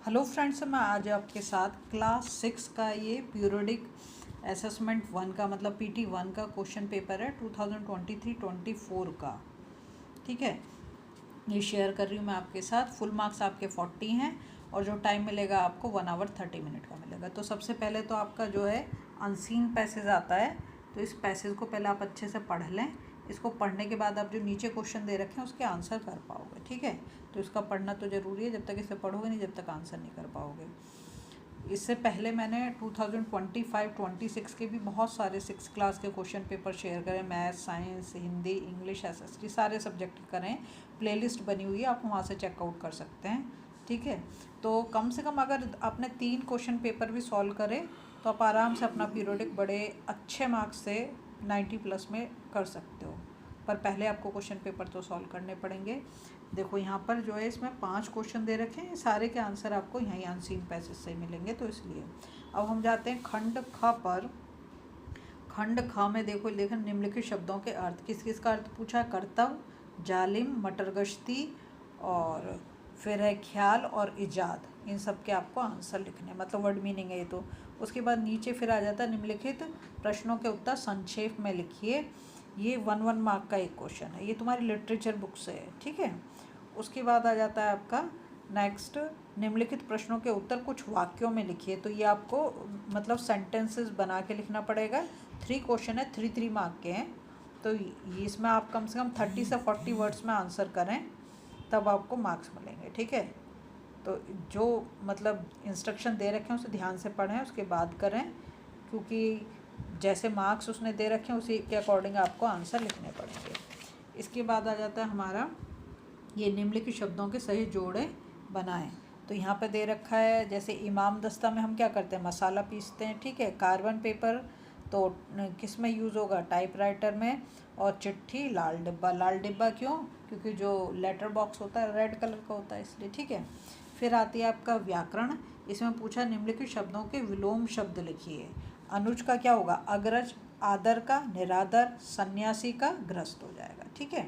Hello friends, मैं आज आपके साथ क्लास 6 का ये पीरियोडिक असेसमेंट 1 का मतलब पीटी 1 का क्वेश्चन पेपर है 2023-24 का। ठीक है, ये शेयर कर रही हूँ मैं आपके साथ। फुल मार्क्स आपके 40 हैं और जो टाइम मिलेगा आपको 1 आवर 30 मिनट का मिलेगा। तो सबसे पहले तो आपका जो है अनसीन पैसेज आता है, तो इस पैसेज को पहले आप अच्छे से पढ़ लें। इसको पढ़ने के बाद आप जो नीचे क्वेश्चन दे रखे हैं उसके आंसर कर पाओगे। ठीक है, तो इसका पढ़ना तो ज़रूरी है, जब तक इसे पढ़ोगे नहीं जब तक आंसर नहीं कर पाओगे। इससे पहले मैंने 2025-26 के भी बहुत सारे 6 क्लास के क्वेश्चन पेपर शेयर करें। Math, science, Hindi, English, SST सारे सब्जेक्ट करें। प्लेलिस्ट बनी हुई है, आप वहाँ से चेकआउट कर सकते हैं। ठीक है, तो कम से कम अगर आपने 3 क्वेश्चन पेपर भी सॉल्व करें तो आप आराम से अपना पीरियोडिक बड़े अच्छे मार्क्स से 90+ में कर सकते हो। पर पहले आपको क्वेश्चन पेपर तो सॉल्व करने पड़ेंगे। देखो यहाँ पर जो है इसमें 5 क्वेश्चन दे रखे हैं, सारे के आंसर आपको यहीं अनसीन पैसेज से मिलेंगे, तो इसलिए अब हम जाते हैं खंड ख पर। खंड ख में देखो निम्नलिखित शब्दों के अर्थ। किस किस का अर्थ पूछा है? कर्तव्य, जालिम, मटरगश्ती और फिर है ख्याल और इजाद। इन सब के आपको आंसर लिखने हैं, मतलब वर्ड मीनिंग है ये तो। उसके बाद नीचे फिर आ जाता है निम्नलिखित प्रश्नों के उत्तर संक्षेप में लिखिए। ये 1 मार्क का एक क्वेश्चन है, ये तुम्हारी लिटरेचर बुक से है। ठीक है, उसके बाद आ जाता है आपका नेक्स्ट, निम्नलिखित प्रश्नों के उत्तर कुछ वाक्यों में लिखिए। तो ये आपको मतलब सेंटेंसेस बना के लिखना पड़ेगा। 3 क्वेश्चन है, 3 मार्क के हैं, तो इसमें आप कम से कम 30 से 40 वर्ड्स में आंसर करें, तब आपको मार्क्स मिलेंगे। ठीक है, तो जो मतलब इंस्ट्रक्शन दे रखे हैं उसे ध्यान से पढ़ें, उसके बाद करें, क्योंकि जैसे मार्क्स उसने दे रखे हैं उसी के अकॉर्डिंग आपको आंसर लिखने पड़ेंगे। इसके बाद आ जाता है हमारा ये निम्नलिखित शब्दों के सही जोड़े बनाएं। तो यहाँ पे दे रखा है, जैसे इमाम दस्ता में हम क्या करते हैं? मसाला पीसते हैं। ठीक है, कार्बन पेपर तो किस में यूज़ होगा? टाइपराइटर में। और चिट्ठी लाल डिब्बा। लाल डिब्बा क्यों? क्योंकि जो लेटर बॉक्स होता है रेड कलर का होता है, इसलिए। ठीक है, फिर आती है आपका व्याकरण। इसमें पूछा निम्नलिखित शब्दों के विलोम शब्द लिखिए। अनुज का क्या होगा? अग्रज। आदर का निरादर। सन्यासी का गृहस्थ हो जाएगा। ठीक है,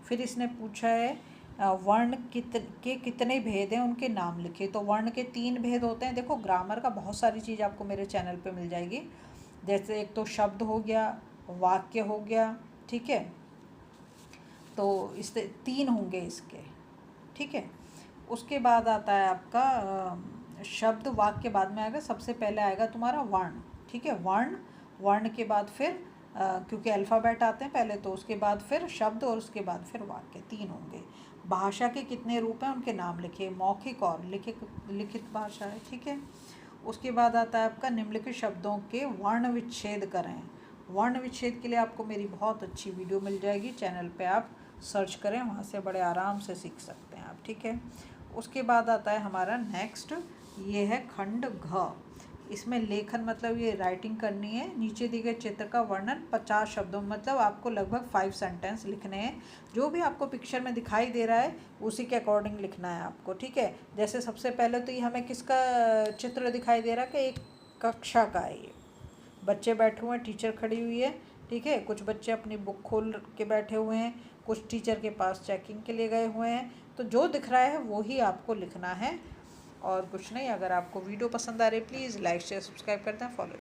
फिर इसने पूछा है वर्ण के कितने भेद हैं, उनके नाम लिखिए। तो वर्ण के 3 भेद होते हैं। देखो ग्रामर का बहुत सारी चीज़ आपको मेरे चैनल पे मिल जाएगी, जैसे एक तो शब्द हो गया, वाक्य हो गया। ठीक है, तो इससे 3 होंगे इसके। ठीक है, उसके बाद आता है आपका शब्द। वाक्य बाद में आएगा, सबसे पहले आएगा तुम्हारा वर्ण। ठीक है, वर्ण के बाद फिर क्योंकि अल्फ़ाबेट आते हैं पहले, तो उसके बाद फिर शब्द और उसके बाद फिर वाक्य, 3 होंगे। भाषा के कितने रूप हैं, उनके नाम लिखिए। मौखिक और लिखित भाषा है। ठीक है, उसके बाद आता है आपका निम्नलिखित शब्दों के वर्ण विच्छेद करें। वर्ण विच्छेद के लिए आपको मेरी बहुत अच्छी वीडियो मिल जाएगी, चैनल पे आप सर्च करें, वहाँ से बड़े आराम से सीख सकते हैं आप। ठीक है, उसके बाद आता है हमारा नेक्स्ट, ये है खंड घ। इसमें लेखन मतलब ये राइटिंग करनी है। नीचे दिए गए चित्र का वर्णन 50 शब्दों, मतलब आपको लगभग 5 सेंटेंस लिखने हैं। जो भी आपको पिक्चर में दिखाई दे रहा है उसी के अकॉर्डिंग लिखना है आपको। ठीक है, जैसे सबसे पहले तो ये हमें किसका चित्र दिखाई दे रहा है कि एक कक्षा का है। ये बच्चे बैठे हुए हैं, टीचर खड़ी हुई है। ठीक है, कुछ बच्चे अपनी बुक खोल के बैठे हुए हैं, कुछ टीचर के पास चेकिंग के लिए गए हुए हैं। तो जो दिख रहा है वो ही आपको लिखना है और कुछ नहीं। अगर आपको वीडियो पसंद आ रही है प्लीज़ लाइक शेयर सब्सक्राइब करते हैं, फॉलो।